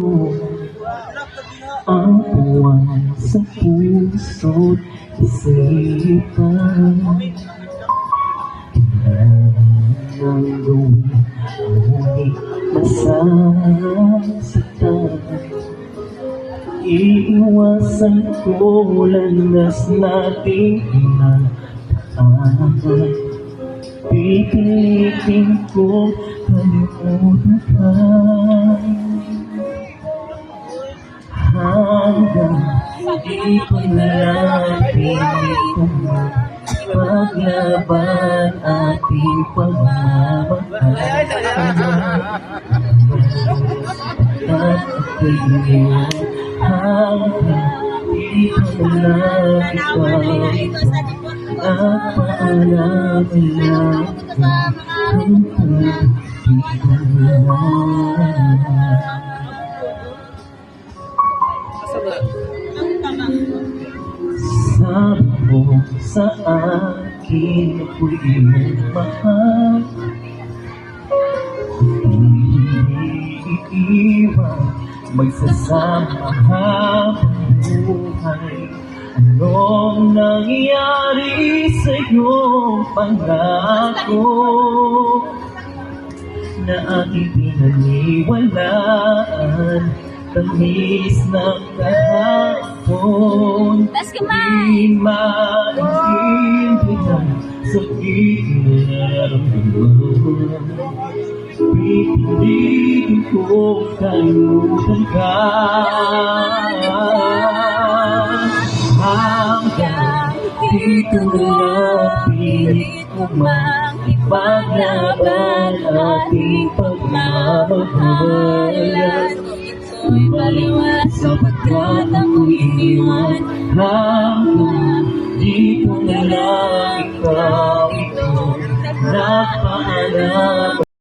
ko ang buwan sa puso't isipan. Ang gawin, ngunit masasaktan. Iiwasan ko landas nating pinagdaanan. Pipilitin ko kalimutan hanggang di ko lang pilit kong paglaban ating pagmamahal. At tingin hanggang di ko lang ipalik at paalaman lang ang sabi mo sa akin ako'y mahal, iiwan magsasama habang buhay. Anong nangyari sa iyong pangako na aking pinaniwalaan? Tamis ng kahapon, di maintindihan, sakit na naramdaman. Pipilitin ko kalimutan ka hanggang dito na pilit ko mang ipaglaban ating pagmamahalan. Ito'y baliwala sapagkat ako'y iniwan hanggang dito na lang ikaw ito na paalam.